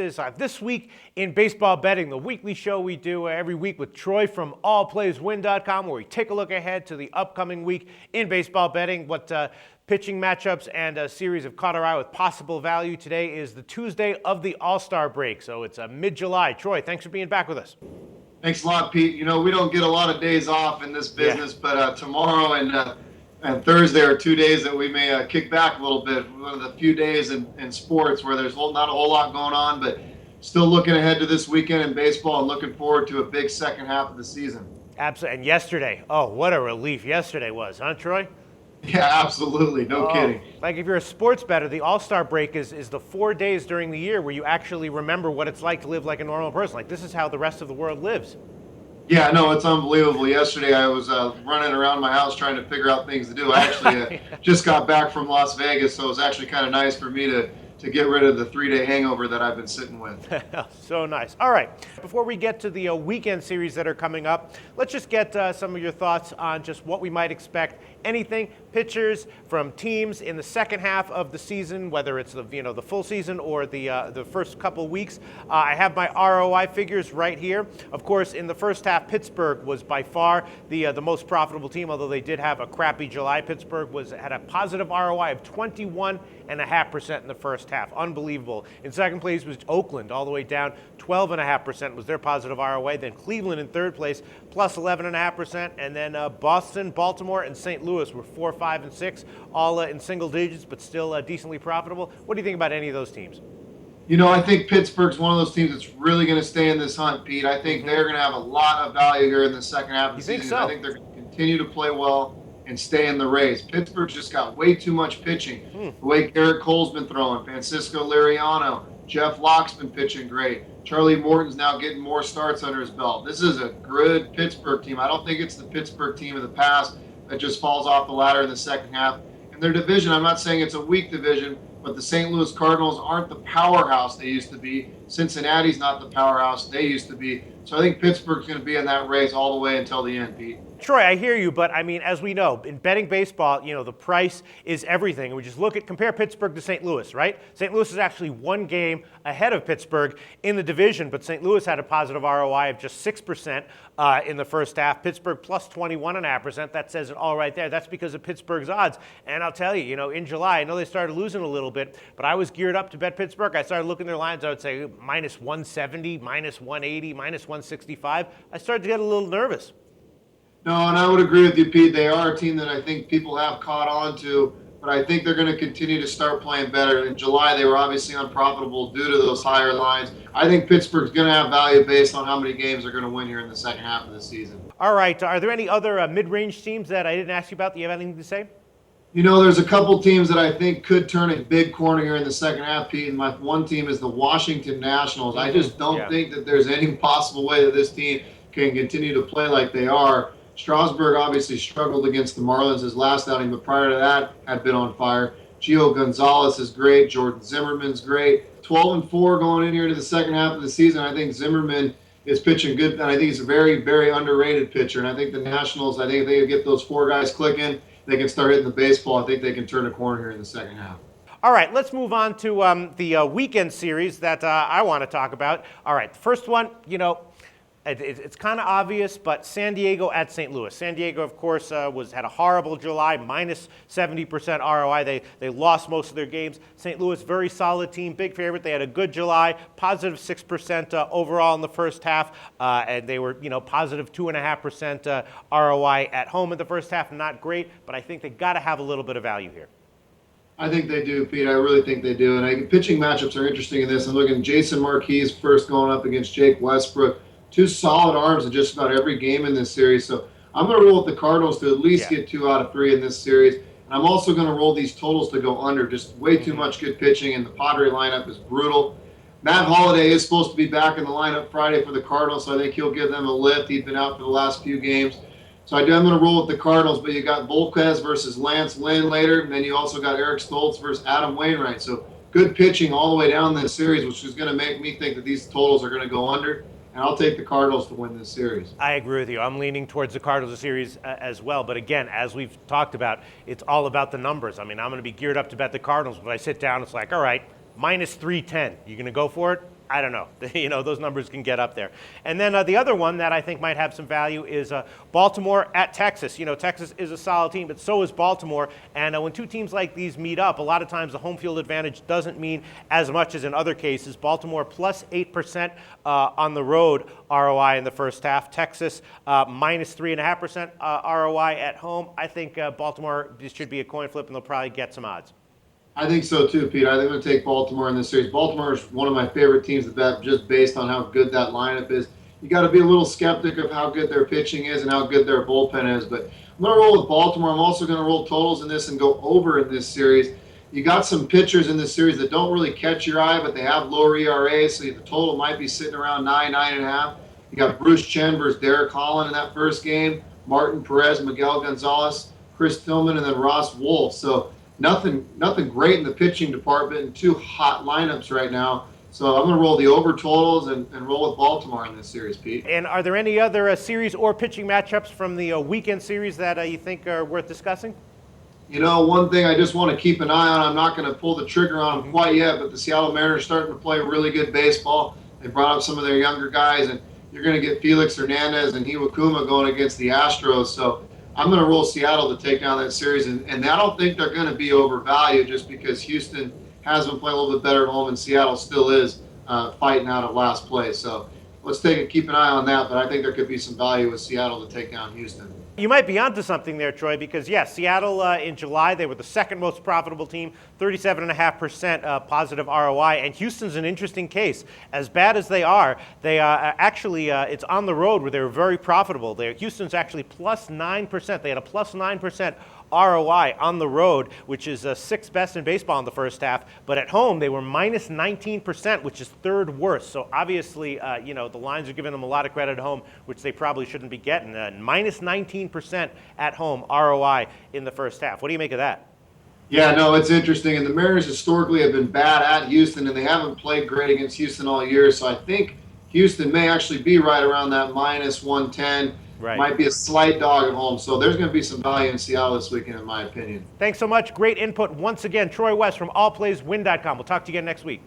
This week in baseball betting, the weekly show we do every week with Troy from allplayswin.com, where we take a look ahead to the upcoming week in baseball betting, what pitching matchups and a series of caught our eye with possible value. Today is the Tuesday of the All-Star break, so it's mid-July. Troy, thanks for being back with us. Thanks a lot, Pete. You know, we don't get a lot of days off in this business, but tomorrow and Thursday are 2 days that we may kick back a little bit. One of the few days in sports where there's not a whole lot going on, but still looking ahead to this weekend in baseball and looking forward to a big second half of the season. Absolutely. And yesterday, what a relief yesterday was, huh, Troy? Yeah, absolutely. No kidding. Like if you're a sports bettor, the All-Star break is the 4 days during the year where you actually remember what it's like to live like a normal person. Like this is how the rest of the world lives. Yeah, no, it's unbelievable. Yesterday I was running around my house trying to figure out things to do. I actually just got back from Las Vegas, so it was actually kind of nice for me to get rid of the 3-day hangover that I've been sitting with. So nice. All right, before we get to the weekend series that are coming up, let's just get some of your thoughts on just what we might expect. Anything, pitchers from teams in the second half of the season, whether it's the full season or the first couple weeks. I have my ROI figures right here. Of course, in the first half, Pittsburgh was by far the most profitable team, although they did have a crappy July. Pittsburgh had a positive ROI of 21.5% in the first half. Unbelievable. In second place was Oakland, all the way down 12.5% was their positive ROI. Then Cleveland in third place, plus 11.5%, and then Boston, Baltimore, and St. Louis were 4, 5, and 6, all in single digits, but still decently profitable. What do you think about any of those teams? You know, I think Pittsburgh's one of those teams that's really going to stay in this hunt, Pete. I think they're going to have a lot of value here in the second half of the season. So? I think they're going to continue to play well and stay in the race. Pittsburgh's just got way too much pitching. The way Garrett Cole's been throwing, Francisco Liriano, Jeff Locke's been pitching great. Charlie Morton's now getting more starts under his belt. This is a good Pittsburgh team. I don't think it's the Pittsburgh team of the past that just falls off the ladder in the second half. And their division, I'm not saying it's a weak division, but the St. Louis Cardinals aren't the powerhouse they used to be. Cincinnati's not the powerhouse they used to be. So I think Pittsburgh's going to be in that race all the way until the end, Pete. Troy, I hear you, but I mean, as we know, in betting baseball, the price is everything. And we just compare Pittsburgh to St. Louis, right? St. Louis is actually one game ahead of Pittsburgh in the division, but St. Louis had a positive ROI of just 6% in the first half. Pittsburgh plus 21.5%. That says it all right there. That's because of Pittsburgh's odds. And I'll tell you, in July, I know they started losing a little bit, but I was geared up to bet Pittsburgh. I started looking at their lines. I would say minus 170, minus 180, minus 165. I started to get a little nervous. No, and I would agree with you, Pete. They are a team that I think people have caught on to, but I think they're going to continue to start playing better. In July, they were obviously unprofitable due to those higher lines. I think Pittsburgh's going to have value based on how many games they're going to win here in the second half of the season. All right. Are there any other mid-range teams that I didn't ask you about that you have anything to say? There's a couple teams that I think could turn a big corner here in the second half, Pete. And my one team is the Washington Nationals. I just don't think that there's any possible way that this team can continue to play like they are. Strasburg obviously struggled against the Marlins his last outing, but prior to that had been on fire. Gio Gonzalez is great. Jordan Zimmerman's great. 12-4 going in here to the second half of the season. I think Zimmerman is pitching good, and I think he's a very, very underrated pitcher. And I think the Nationals, if they get those four guys clicking, they can start hitting the baseball. I think they can turn a corner here in the second half. All right, let's move on to the weekend series that I want to talk about. All right, the first one, it's kind of obvious, but San Diego at St. Louis. San Diego, of course, had a horrible July, minus 70% ROI. They lost most of their games. St. Louis, very solid team, big favorite. They had a good July, positive 6% overall in the first half, and they were, positive 2.5% ROI at home in the first half. Not great, but I think they got to have a little bit of value here. I think they do, Pete. I really think they do. And pitching matchups are interesting in this. I'm looking at Jason Marquis first going up against Jake Westbrook. Two solid arms in just about every game in this series. So I'm going to roll with the Cardinals to at least get 2 out of 3 in this series. And I'm also going to roll these totals to go under. Just way too much good pitching, and the Padre lineup is brutal. Matt Holliday is supposed to be back in the lineup Friday for the Cardinals, so I think he'll give them a lift. He's been out for the last few games. So I'm going to roll with the Cardinals, but you got Volquez versus Lance Lynn later, and then you also got Eric Stoltz versus Adam Wainwright. So good pitching all the way down this series, which is going to make me think that these totals are going to go under. And I'll take the Cardinals to win this series. I agree with you. I'm leaning towards the Cardinals series as well. But again, as we've talked about, it's all about the numbers. I mean, I'm going to be geared up to bet the Cardinals. But I sit down, it's like, all right, minus 310. You going to go for it? I don't know. Those numbers can get up there. And then the other one that I think might have some value is Baltimore at Texas. Texas is a solid team, but so is Baltimore. And when two teams like these meet up, a lot of times the home field advantage doesn't mean as much as in other cases. Baltimore plus 8% on the road ROI in the first half. Texas minus 3.5% ROI at home. I think Baltimore, this should be a coin flip, and they'll probably get some odds. I think so too, Pete. I think I'm going to take Baltimore in this series. Baltimore is one of my favorite teams to bet just based on how good that lineup is. You got to be a little skeptic of how good their pitching is and how good their bullpen is. But I'm going to roll with Baltimore. I'm also going to roll totals in this and go over in this series. You got some pitchers in this series that don't really catch your eye, but they have lower ERAs, so the total might be sitting around 9.5. You got Bruce Chen versus Derek Holland in that first game, Martin Perez, Miguel Gonzalez, Chris Tillman, and then Ross Wolf. So nothing great in the pitching department and two hot lineups right now. So I'm going to roll the over totals and roll with Baltimore in this series, Pete. And are there any other series or pitching matchups from the weekend series that you think are worth discussing? One thing I just want to keep an eye on, I'm not going to pull the trigger on them quite yet, but the Seattle Mariners are starting to play really good baseball. They brought up some of their younger guys, and you're going to get Felix Hernandez and Hiwakuma going against the Astros. So I'm going to roll Seattle to take down that series, and I don't think they're going to be overvalued just because Houston has been playing a little bit better at home, and Seattle still is fighting out at last place. So let's keep an eye on that, but I think there could be some value with Seattle to take down Houston. You might be onto something there, Troy, because yes, Seattle in July, they were the second most profitable team, 37.5% positive ROI, and Houston's an interesting case. As bad as they are, actually, it's on the road where they were very profitable. Houston's actually plus 9%. They had a plus 9% ROI on the road, which is sixth best in baseball in the first half. But at home, they were minus 19%, which is third worst. So obviously, the lines are giving them a lot of credit at home, which they probably shouldn't be getting. Minus 19% at home ROI in the first half. What do you make of that? Yeah, no, it's interesting. And the Mariners historically have been bad at Houston, and they haven't played great against Houston all year. So I think Houston may actually be right around that minus 110. Right. Might be a slight dog at home. So there's going to be some value in Seattle this weekend, in my opinion. Thanks so much. Great input once again. Troy West from allplayswin.com. We'll talk to you again next week.